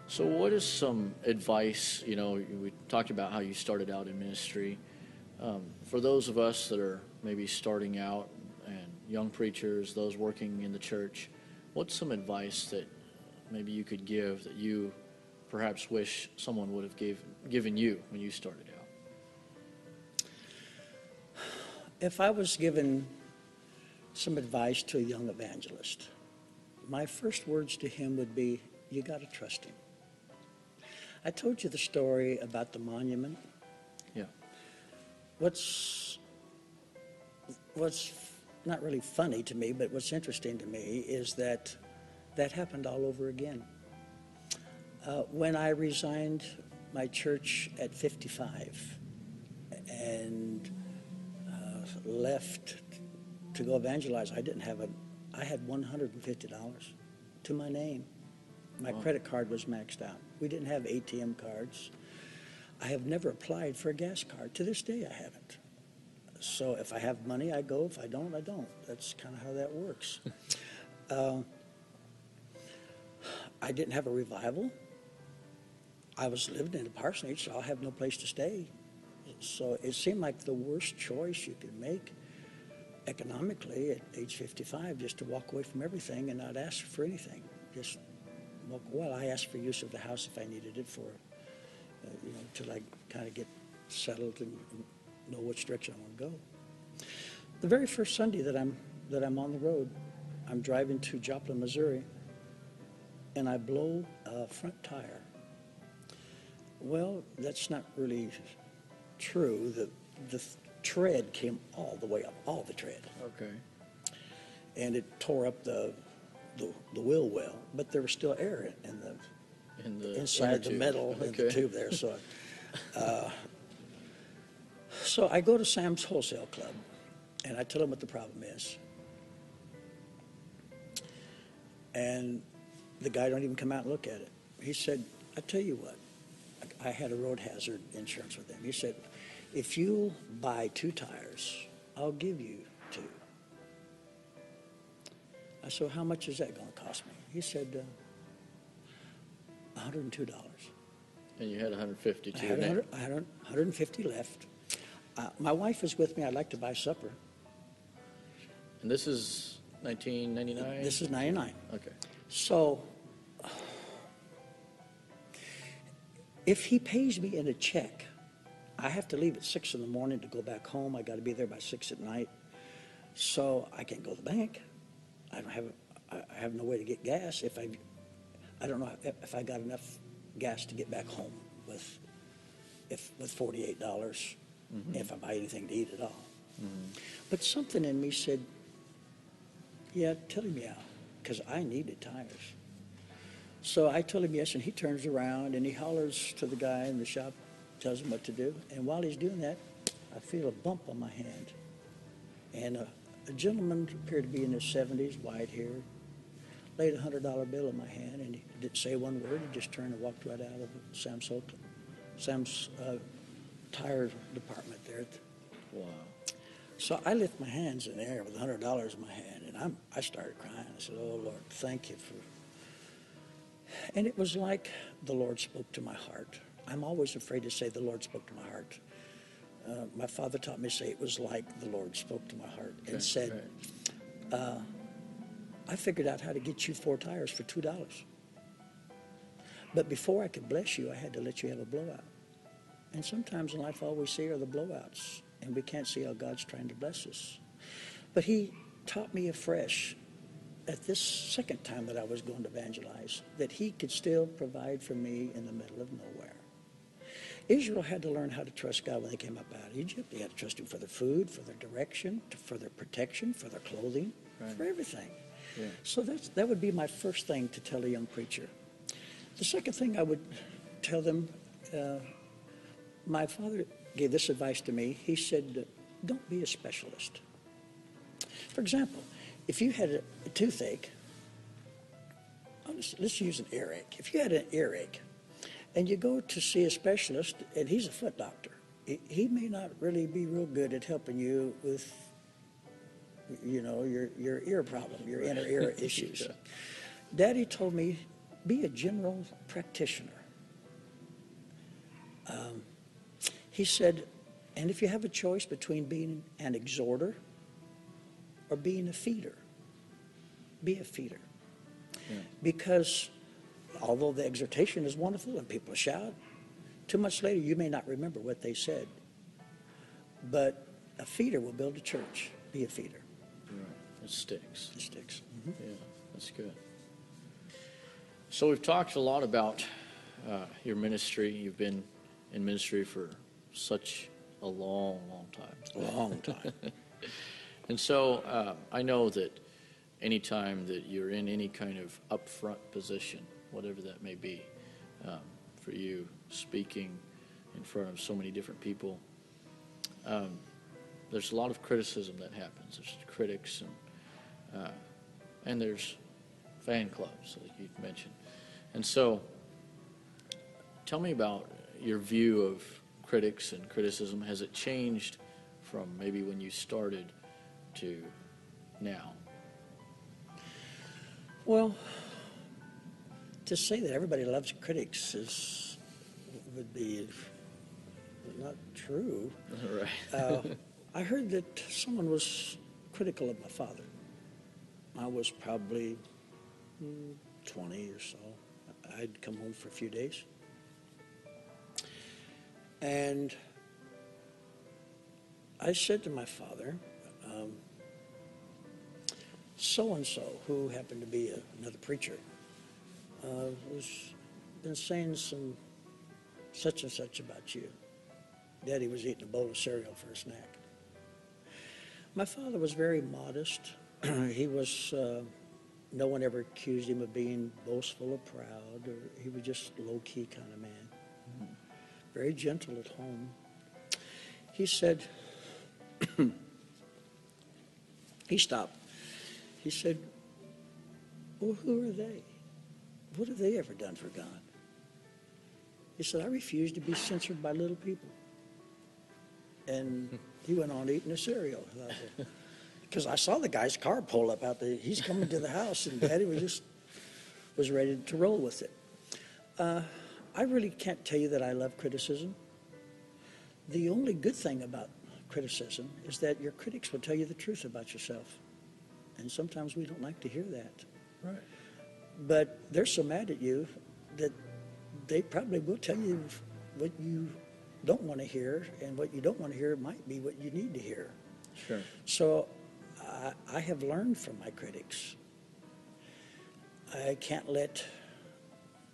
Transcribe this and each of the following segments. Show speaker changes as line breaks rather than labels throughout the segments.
So what is some advice, we talked about how you started out in ministry. For those of us that are maybe starting out and young preachers, those working in the church, what's some advice that maybe you could give that you perhaps wish someone would have given you when you started out?
If I was given some advice to a young evangelist, my first words to him would be, you got to trust him. I told you the story about the monument.
Yeah.
What's not really funny to me, but what's interesting to me is that happened all over again. When I resigned my church at 55 and left to go evangelize, I had $150 to my name. My credit card was maxed out. We didn't have ATM cards. I have never applied for a gas card. To this day, I haven't. So if I have money, I go. If I don't, I don't. That's kind of how that works. I didn't have a revival. I was living in a parsonage, so I'll have no place to stay. So it seemed like the worst choice you could make economically at age 55, just to walk away from everything and not ask for anything. Just walk. Well, I asked for use of the house if I needed it for, till I kind of get settled and know which direction I want to go. The very first Sunday that I'm on the road, I'm driving to Joplin, Missouri, and I blow a front tire. Well, that's not really true. The tread came all the way up, all the tread.
Okay.
And it tore up the wheel well, but there was still air in the inside the metal in the tube there. So, so I go to Sam's Wholesale Club, and I tell him what the problem is. And the guy don't even come out and look at it. He said, I tell you what, I had a road hazard insurance with him. He said, if you buy 2 tires, I'll give you 2. I said, how much is that going to cost me? He said, $102.
And you had 150 to your
I
name.
had 150 left. My wife is with me. I'd like to buy supper.
And this is 1999?
This is 99.
Okay.
So if he pays me in a check, I have to leave at 6 in the morning to go back home. I got to be there by 6 at night. So I can't go to the bank. I have no way to get gas. I don't know if I got enough gas to get back home with $48, if I buy anything to eat at all. Mm-hmm. But something in me said, yeah, tell him yeah, because I needed tires. So I told him yes, and he turns around and he hollers to the guy in the shop, tells him what to do. And while he's doing that, I feel a bump on my hand. And a gentleman appeared to be in his 70s, white hair, laid a $100 bill in my hand, and he didn't say one word. He just turned and walked right out of Sam's tire department there.
Wow.
So I lift my hands in the air with $100 in my hand, and I started crying. I said, oh, Lord, thank you for... And it was like the Lord spoke to my heart. I'm always afraid to say the Lord spoke to my heart. My father taught me to say it was like the Lord spoke to my heart and said, I figured out how to get you 4 tires for $2. But before I could bless you, I had to let you have a blowout. And sometimes in life, all we see are the blowouts, and we can't see how God's trying to bless us. But he taught me afresh at this second time that I was going to evangelize that he could still provide for me in the middle of nowhere. Israel had to learn how to trust God when they came up out of Egypt. They had to trust him for their food, for their direction, for their protection, for their clothing, for everything. Yeah. So that would be my first thing to tell a young preacher. The second thing I would tell them, my father gave this advice to me. He said, don't be a specialist. For example, if you had a toothache, let's use an earache. If you had an earache and you go to see a specialist, and he's a foot doctor, he may not really be real good at helping you with, your ear problem, your inner ear issues. Yeah. Daddy told me be a general practitioner. He said, and if you have a choice between being an exhorter or being a feeder, be a feeder.
Yeah.
Because although the exhortation is wonderful and people shout, 2 months later you may not remember what they said. But a feeder will build a church. Be a feeder.
Right. It sticks.
It sticks.
Yeah, that's good. So we've talked a lot about your ministry. You've been in ministry for such a long, long time.
Long time.
And so I know that anytime that you're in any kind of upfront position, whatever that may be, for you, speaking in front of so many different people, there's a lot of criticism that happens. There's critics and there's fan clubs, like you mentioned. And so tell me about your view of critics and criticism. Has it changed from maybe when you started to now?
Well, to say that everybody loves critics would be not true.
Right.
I heard that someone was critical of my father. I was probably 20 or so. I'd come home for a few days. And I said to my father, so-and-so, who happened to be another preacher, was been saying some such and such about you. Daddy was eating a bowl of cereal for a snack. My father was very modest. He was, no one ever accused him of being boastful or proud, or he was just low-key kind of man. Mm-hmm. Very gentle at home. He said, he stopped. He said, well, who are they? What have they ever done for God? He said, I refuse to be censored by little people. And he went on eating the cereal. Because I saw the guy's car pull up out there. He's coming to the house, and Daddy was ready to roll with it. I really can't tell you that I love criticism. The only good thing about criticism is that your critics will tell you the truth about yourself. And sometimes we don't like to hear that.
Right.
But they're so mad at you that they probably will tell you what you don't want to hear, and what you don't want to hear might be what you need to hear.
Sure.
So I have learned from my critics. I can't let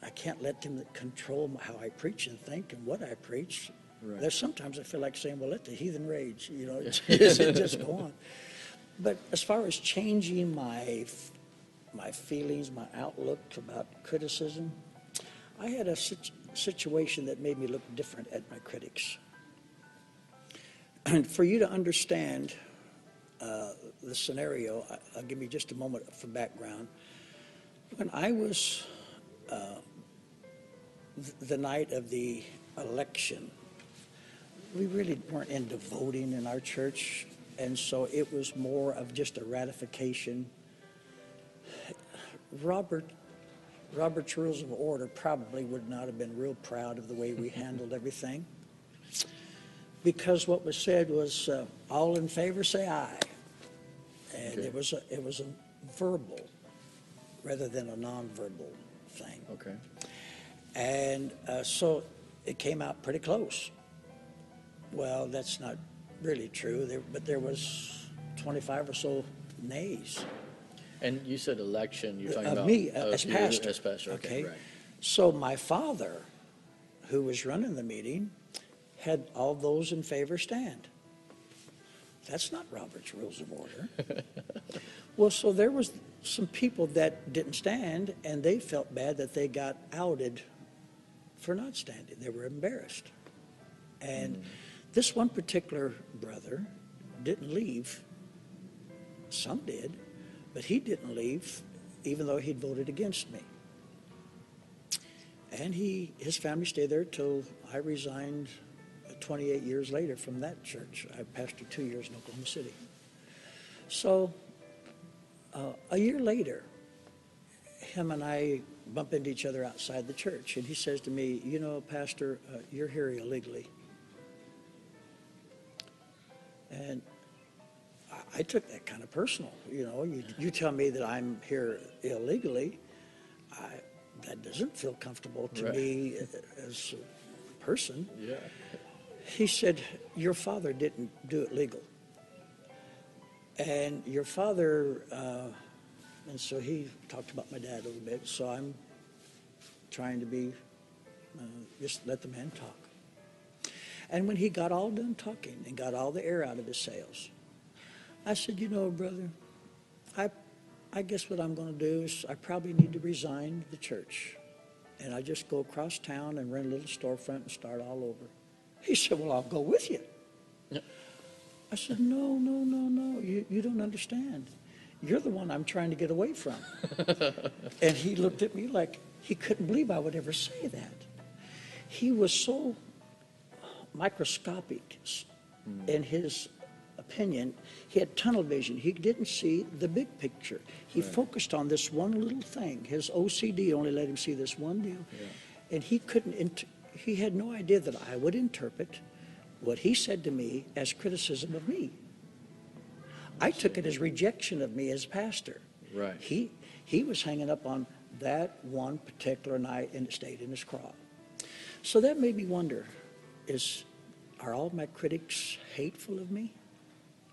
them control how I preach and think and what I preach.
Right.
There's sometimes I feel like saying, well, let the heathen rage, just go on. But as far as changing my feelings, my outlook about criticism, I had a situation that made me look different at my critics. And for you to understand the scenario, I'll give you just a moment for background. When I was the night of the election, we really weren't into voting in our church, and so it was more of just a ratification. Robert's Rules of Order probably would not have been real proud of the way we handled everything, because what was said was, all in favor say aye. And
Okay.
it was a verbal rather than a nonverbal thing.
Okay.
And so it came out pretty close. Well, that's not really true, but there was 25 or so nays.
And you said election, you're talking about
Me, as
you
pastor.
As pastor, okay, right.
So my father, who was running the meeting, had all those in favor stand. That's not Robert's Rules of Order. Well, so there was some people that didn't stand, and they felt bad that they got outed for not standing. They were embarrassed. And this one particular brother didn't leave. Some did, but he didn't leave, even though he'd voted against me. And his family stayed there till I resigned 28 years later from that church. I pastored 2 years in Oklahoma City. So a year later, him and I bump into each other outside the church, and he says to me, you know, Pastor, you're here illegally. And I took that kind of personal. You know, you tell me that I'm here illegally, that doesn't feel comfortable to me as a person.
Yeah.
He said, your father didn't do it legal. And your father, and so he talked about my dad a little bit, so I'm trying to be, just let the man talk. And when he got all done talking and got all the air out of his sails, I said, you know, brother, I guess what I'm going to do is I probably need to resign the church. And I just go across town and rent a little storefront and start all over. He said, well, I'll go with you.
Yep.
I said, no, you don't understand. You're the one I'm trying to get away from. And he looked at me like he couldn't believe I would ever say that. He was so microscopic in his opinion. He had tunnel vision. He didn't see the big picture. He focused on this one little thing. His OCD only let him see this one deal. Yeah. And he couldn't, he had no idea that I would interpret what he said to me as criticism of me. I took it as rejection of me as pastor.
Right.
He was hanging up on that one particular night, and it stayed in his craw. So that made me wonder, are all my critics hateful of me?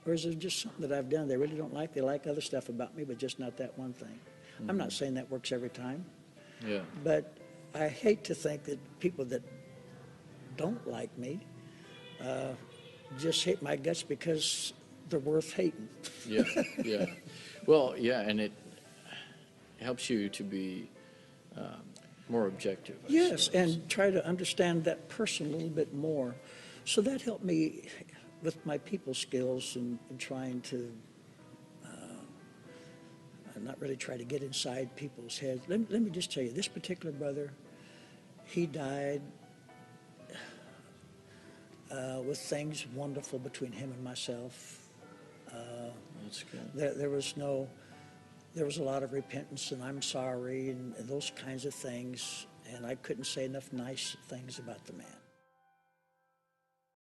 Or is it just something that I've done they really don't like? They like other stuff about me, but just not that one thing. Mm-hmm. I'm not saying that works every time. Yeah. But I hate to think that people that don't like me just hate my guts because they're worth hating. Yeah.
Well, yeah, and it helps you to be more objective.
Yes, and try to understand that person a little bit more. So that helped me with my people skills and trying to not really try to get inside people's heads. Let me just tell you, this particular brother, he died with things wonderful between him and myself.
That's good.
There was a lot of repentance and I'm sorry and those kinds of things, and I couldn't say enough nice things about the man.